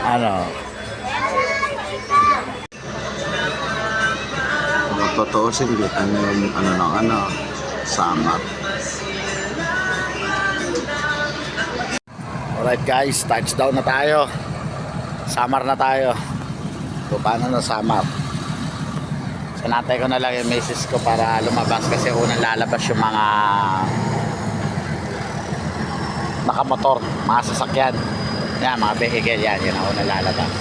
Ano? Tutuusin kita yung summer. Alright guys, touchdown na tayo. Summer na tayo. So paano na summer? Sinatay ko na lang yung misis ko para lumabas kasi unang lalabas yung mga nakamotor, mga sasakyan. Yan, mga vehicle yan, yun ang unang lalabas.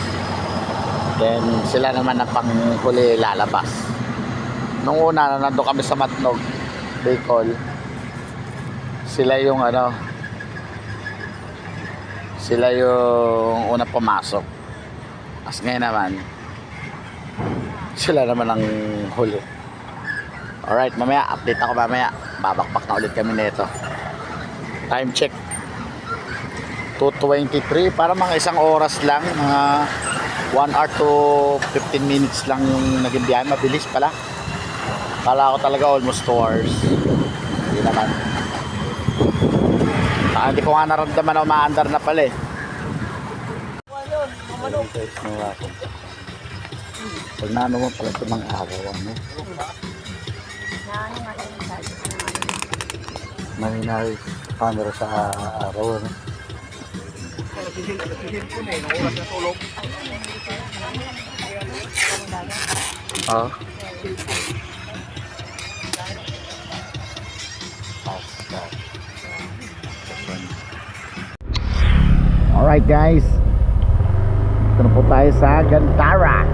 Then sila naman ang panghuli lalabas. Nung una, nandun kami sa Matnog, Bicol, sila yung sila yung unang pumasok. As ngayon naman, sila naman ang huli. Alright, mamaya, update ako mamaya. Babakbak na ulit kami nito. Time check 2:23, para mga isang oras lang, mga 1 hour to 15 minutes lang yung naging biyahe. Mabilis pala. Kala ko talaga almost 2 hours. Hindi naman. Hindi ko nga naramdaman na umaandar na pala eh. Pag naano mo pala ito mga araw, mahina yung camera sa araw, Alright guys, ito na po tayo sa Gantara.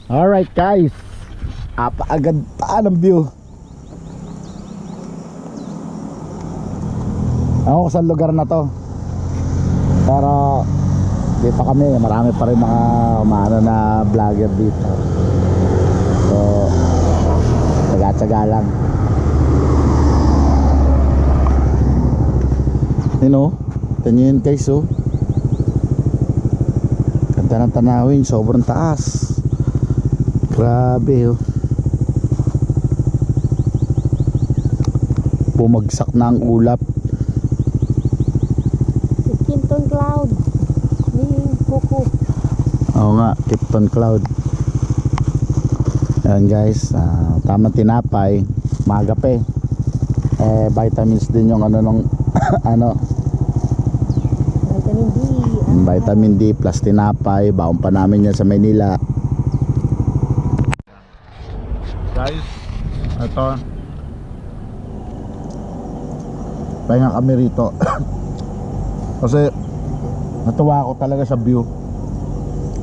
Alright guys, apagad pa ng view. Ako sa lugar na to, pero di pa kami, marami pa rin mga umano na vlogger dito. So tsaga-tsaga lang. Tanyin guys, ganda ng tanawin, sobrang taas. Grabe, bumagsak na ang ulap. Si Kinton Cloud ni Kuku. Oo nga, Kinton Cloud. Ayan guys, tamang tinapay, magape. Vitamins din yung nung Vitamin D. Vitamin D plus tinapay. Baon pa namin yan sa Maynila. Guys, ito, pahinga kami rito. Kasi natuwa ako talaga sa view.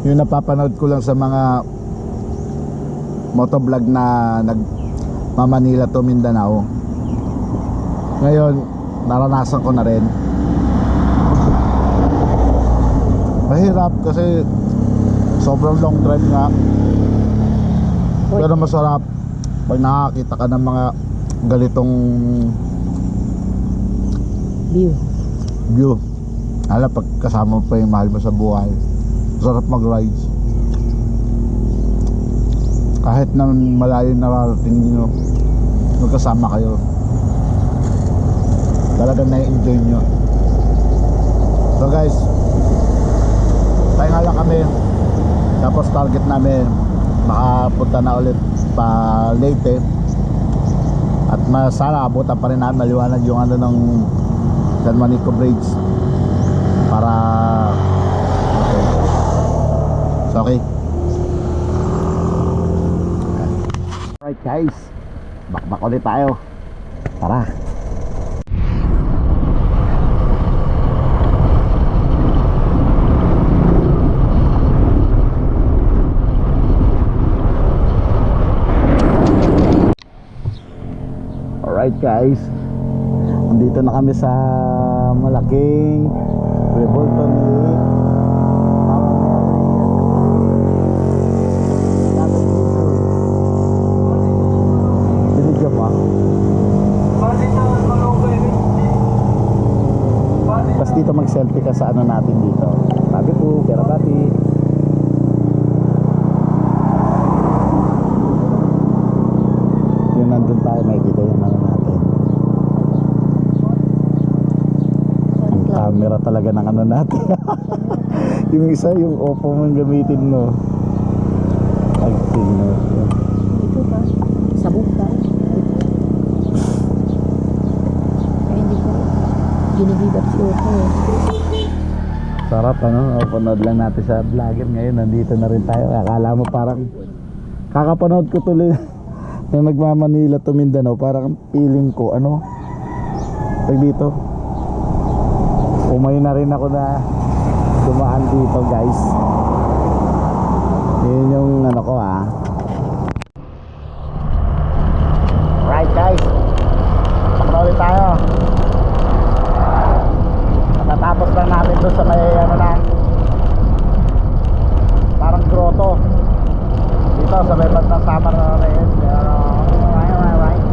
Yung napapanood ko lang sa mga motovlog na nagmamanila to Mindanao. Ngayon naranasan ko na rin. Mahirap kasi sobrang long drive nga, pero masarap pag nakakita ka ng mga ganitong view. Alam, pag kasama mo pa yung mahal mo sa buhay, masarap mag-rides. Kahit na malayo nararating nyo, magkasama kayo, talagang na-enjoy nyo. So guys, pahinga lang kami. Tapos target namin makapunta na ulit pa Leyte At sana abutan pa rin namin maliwanag yung ano ng San Juanico Bridge para okay. So okay. Alright guys, bakbak ulit tayo. Tara. Alright guys, nandito na kami sa malaking Revolton Lake. Binigyan mo? Tapos dito mag-selfie ka sa ano natin dito. Sabi po, pera bati. Yung nandun tayo, makikita yung ano natin. Ang camera talaga ng ano natin. Yung isa, yung Oppo mong gamitin mo. Ay, tingnan. Dito ba? Sabog ba? Ay, hindi ko. Ginigidap si Oko eh. Sarap ano, panood lang natin sa vlogger ngayon. Nandito na rin tayo. Akala mo parang kakapanood ko tuloy na nagmamanila to Mindanao. Parang feeling ko ano, tag dito, umay na rin ako na dumaan dito guys. Yun yung ano ko Right guys, pakna ulit tayo. Natatapos lang natin doon sa may ano na parang grotto dito sa may bandang Samar na rin. Pero right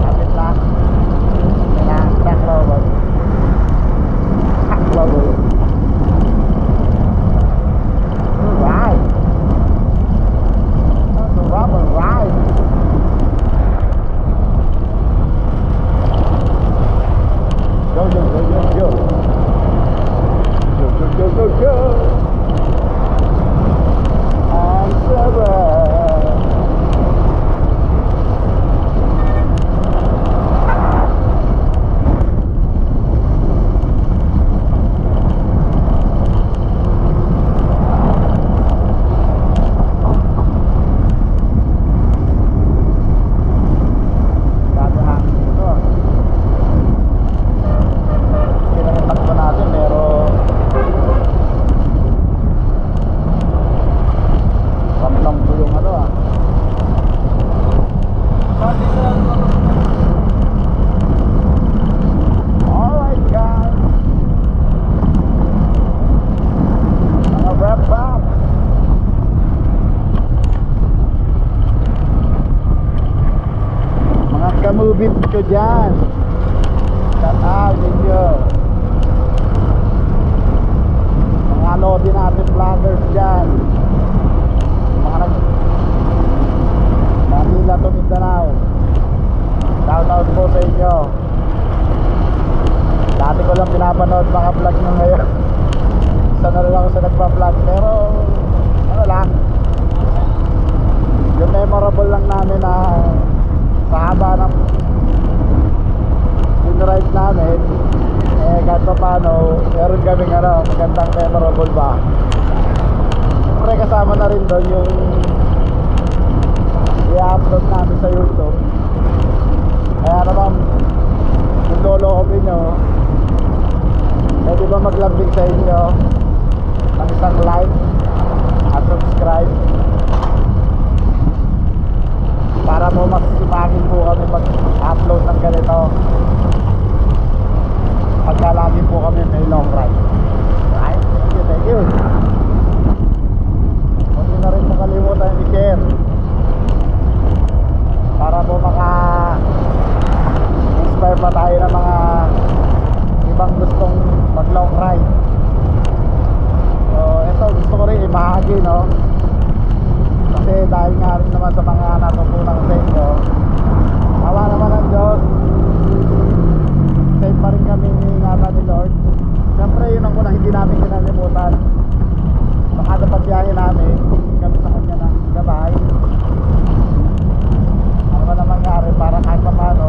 kapit na back lower right. That's a rubber ride. Go, go, go, go, go. Go, go, go, go, go. I'm Sarah. Grabe hangin dito. Takbo natin pero ramdam ko yung ano Alright guys, mga wrap up. Mga kamubit ko dyan, shout out ninyo. Mga lodi natin vloggers dyan, mga Manila to Mindanao, shout out po sa inyo. Dati ko lang pinapanood mga vlog nyo ngayon. Isa na rin ako sa nagpa-vlog. Pero ano lang, yung memorable lang namin na sa haba ng ride namin, kahit pa paano meron kaming magandang memorable ba. Siyempre kasama na rin doon yung i-upload namin sa YouTube. Kaya naman kung lolo-open nyo, pwede ba maglambing sa inyo ng isang like at subscribe para po masisipagin po kami mag-upload ng ganito pagka lagi po kami may long ride. Right? Thank you. Huwag nyo na rin makalimutan i-share para po maka-inspire pa tayo ng mga ibang gustong mag long ride. So ito gusto ko rin ibahagi, no, kasi dahil nga rin naman sa mga natutunan sa inyo, awa naman ng Diyos, safe pa rin kami ingatan ni Lord. Siyempre yun ang unang hindi namin kinalimutan. Sa kada pagbiyahe namin, kami sa kanya ng gabay. Ano ba para kahit pa paano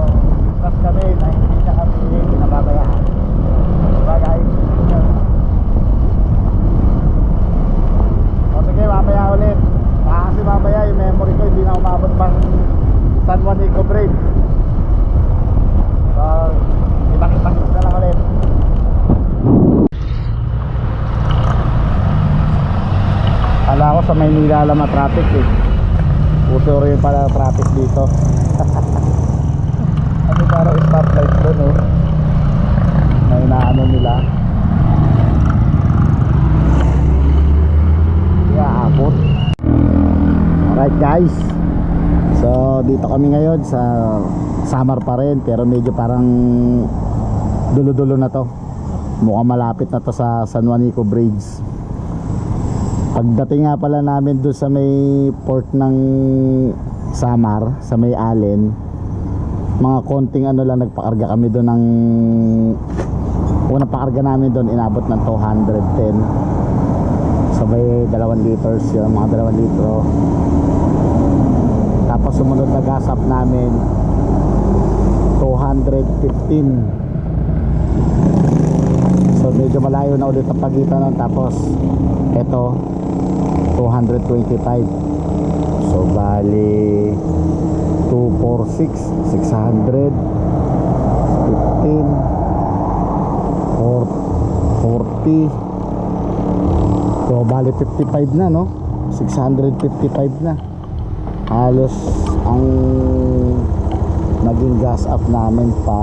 trust kami na hindi niya kami pinababayaan. Diba guys? O sige, mamaya ulit. Kasi mamaya yung memory ko hindi na umabot pang San Juan Eco Bridge. So, kita-kita na lang ulit. Ala ko sa Maynila alam na traffic eh. Puso rin pala traffic dito. Ano parang stoplight doon oh. Na inaano nila. Yeah, abot. Alright guys. So dito kami ngayon sa Samar pa rin, pero medyo parang dulo-dulo na to. Mukhang malapit na to sa San Juanico Bridge. Pagdating nga pala namin doon sa may port ng Samar, sa may Allen, mga konting ano lang, nagpakarga kami doon ng unang pakarga namin doon inabot ng 210. Sabay 2 liters yun, mga 2 litro. Tapos sumunod na gas up namin 215. So medyo malayo na ulit ang pagitan nun. Tapos eto 225. So bali 246, 600, 15, 40. So bali 55 na no, 655 na. Halos ang naging gas up namin pa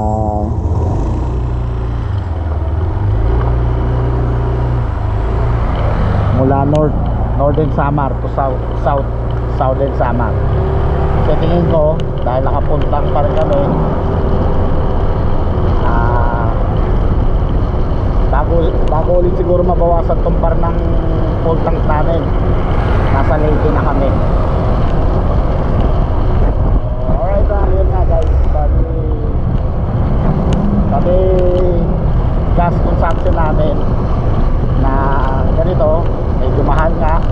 mula Northern Samar to Southern Samar. Sa tingin ko, dahil nakapuntang pa rin kami, bago ulit siguro mabawasan tong par ng full tank namin, nasa Leyte na kami. Alright, yun nga guys, pati gas consumption namin na ganito, medyo mahal nga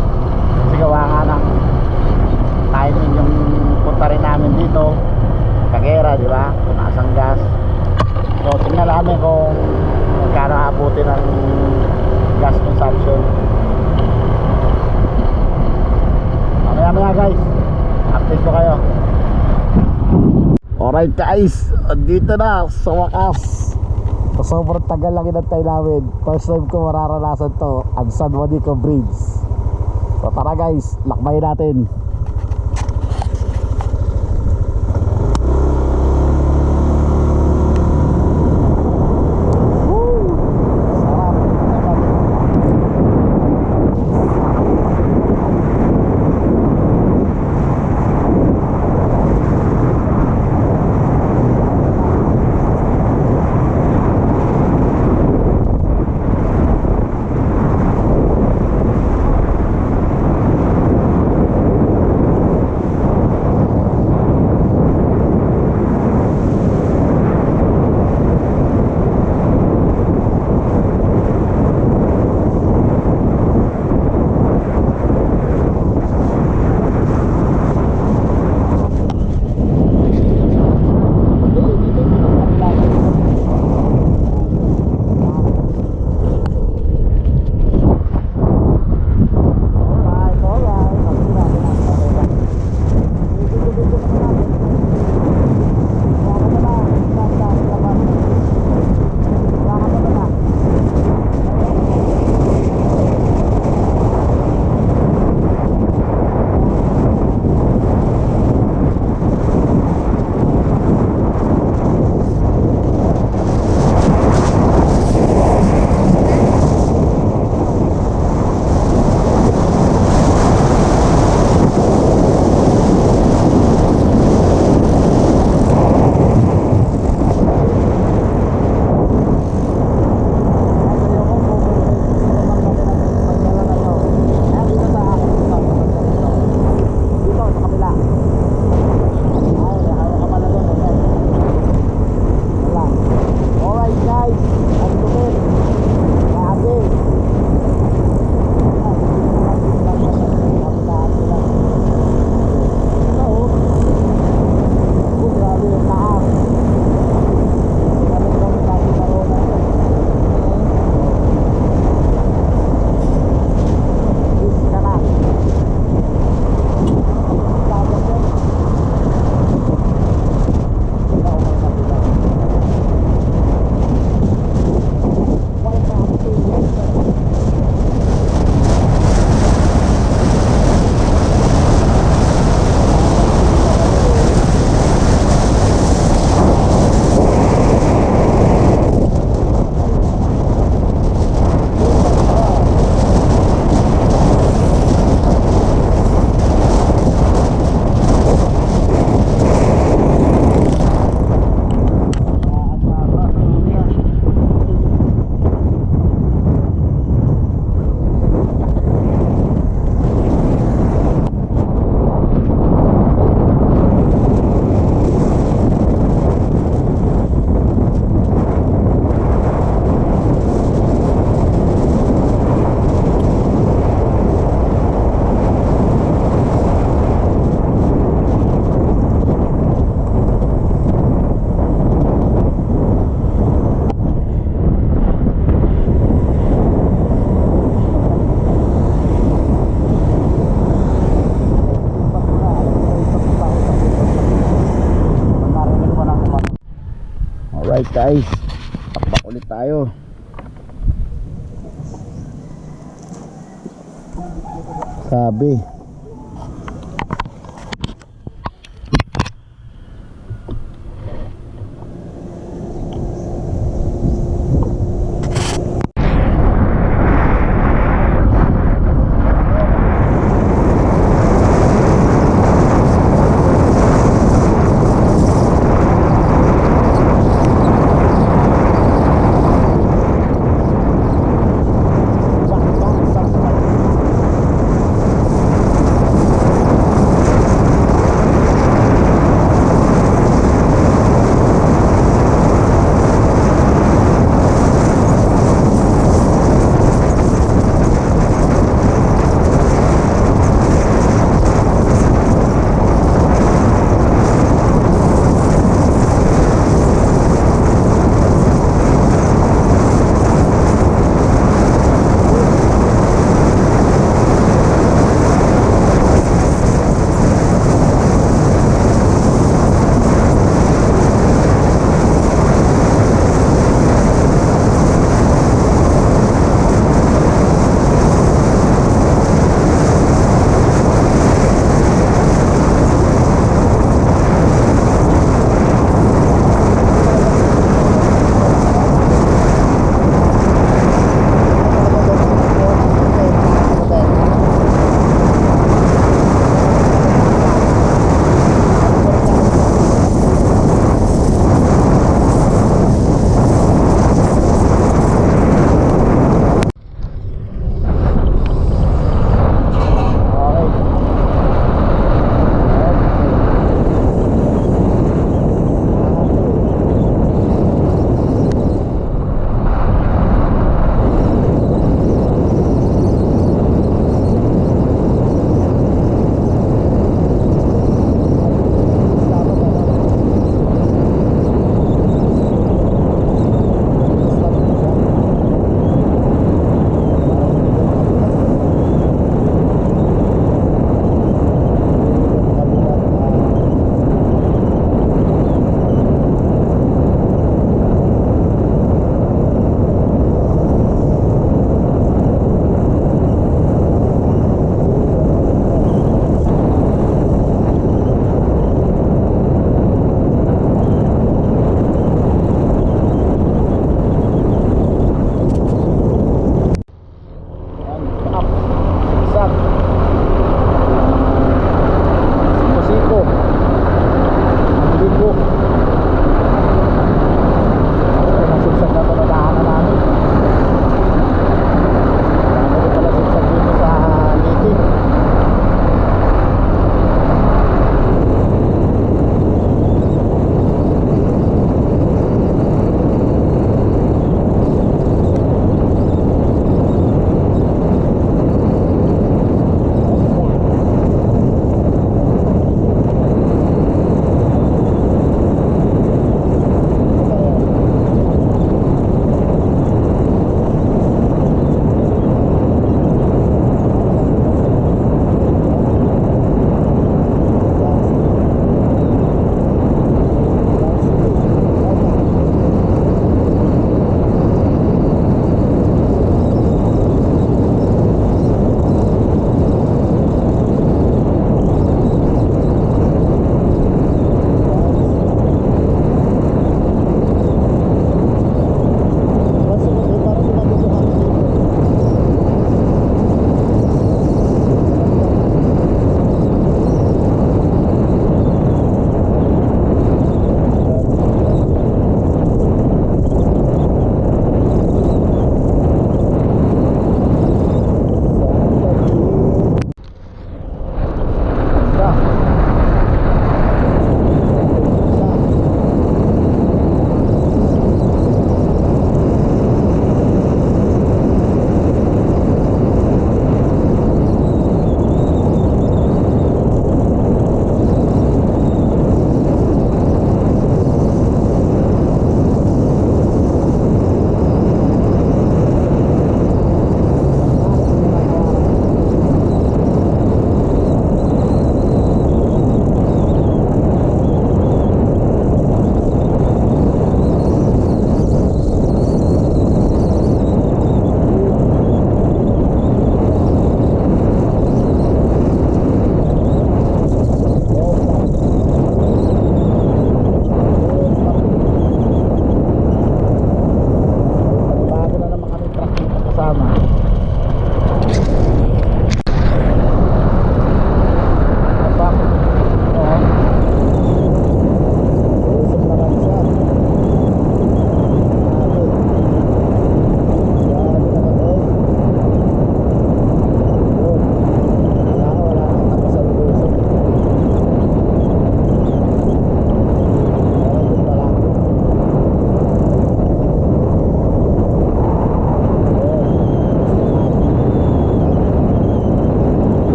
kasi gawa nga ng timing yung punta rin namin dito Cagera, di ba? Pumasang gas. So tingnan namin kung magkano aabutin ng gas consumption. Mamaya guys, update ko kayo. Alright guys, dito na sa wakas. So, sobrang tagal lang inantay namin. First time ko mararanasan to, ang San Juanico Bridge. So tara guys, lakbayin natin. Alright guys, takbak ulit tayo. Sabi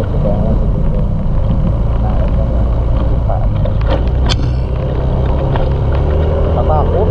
kotse kaya nga dito. Tatakot.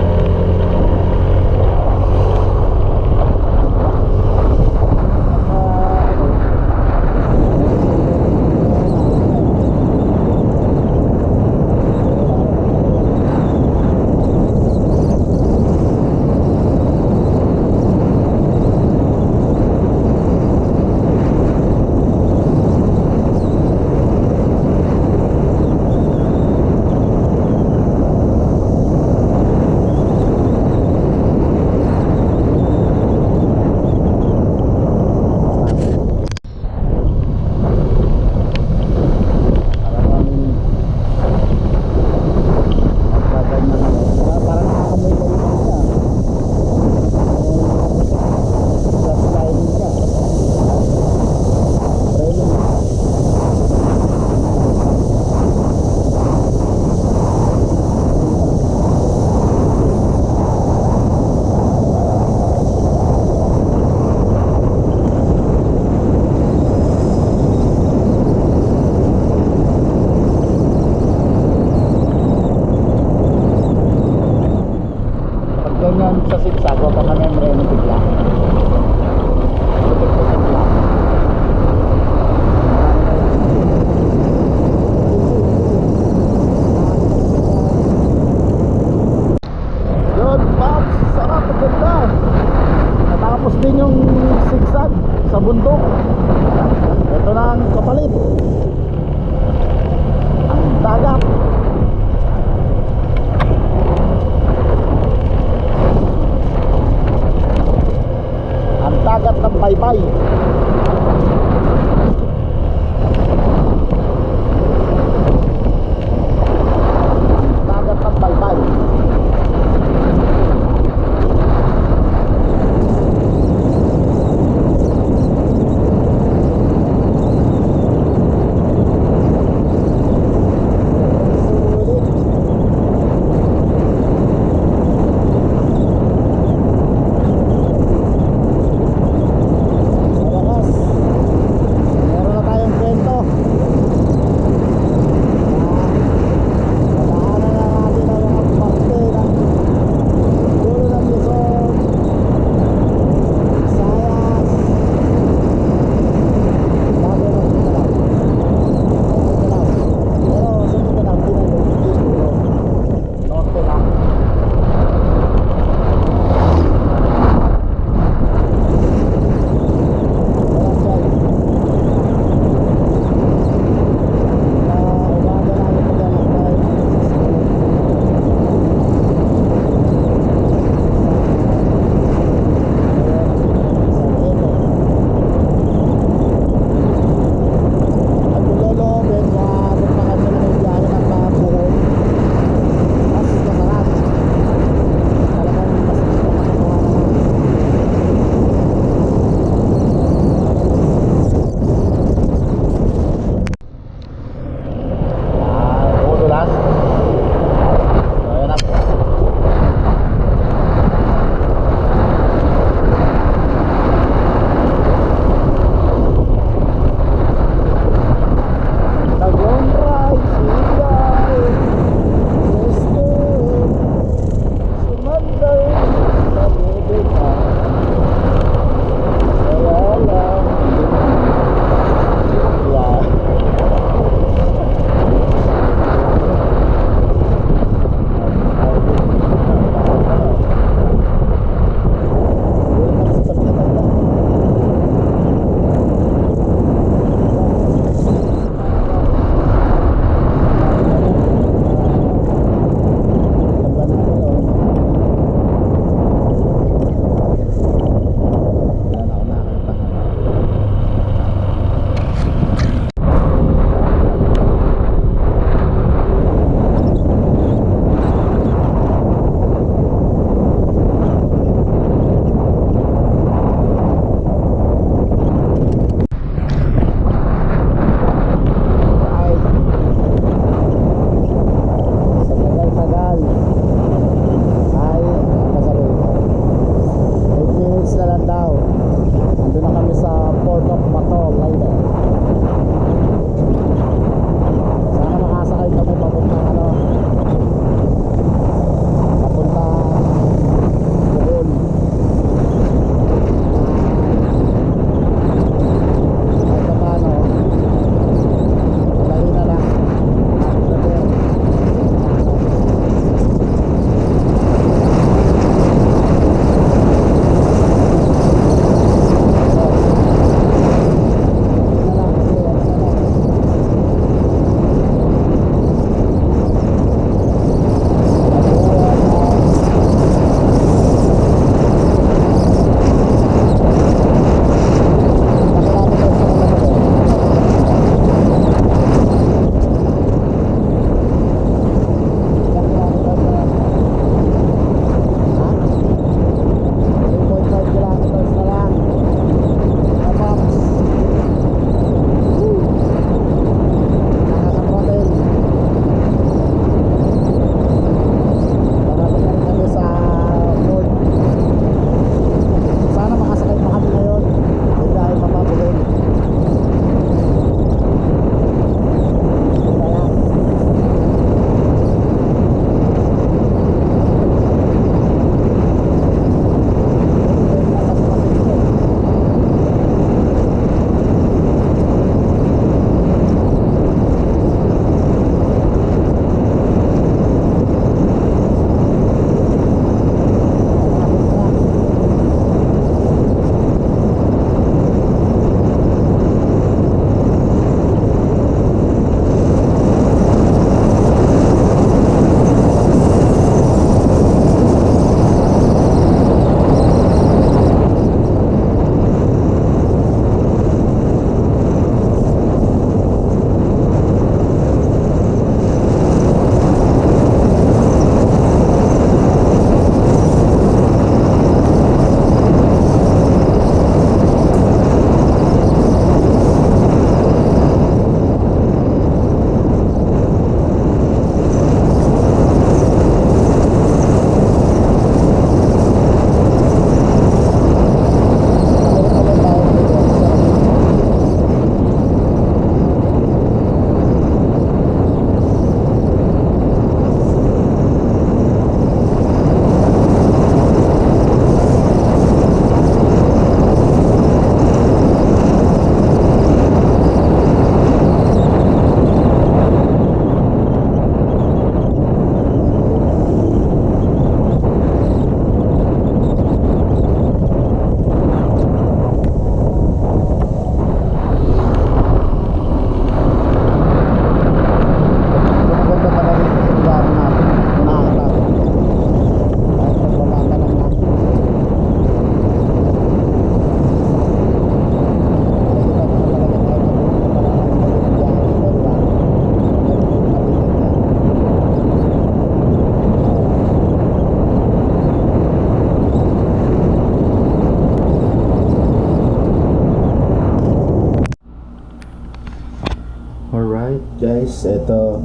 Alright guys, ito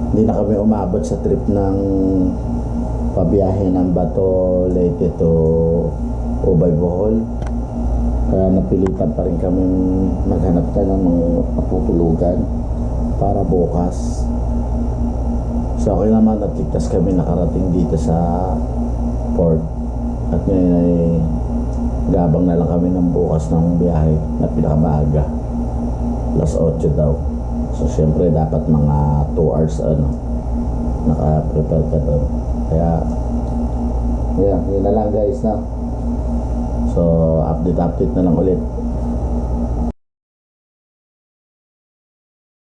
hindi na kami umabot sa trip ng pabiyahe ng Bato Leyte to Ubay Bohol, kaya napilitan pa rin kami maghanap tayo ng matutulugan para bukas. So okay naman, natigtas kami nakarating dito sa port at ngayon ay gabang na lang kami ng bukas ng biyahe na pinakamaaga, alas 8 daw. So syempre dapat mga 2 hours naka-prepare ka doon. Kaya yun na lang guys na. So update na lang ulit.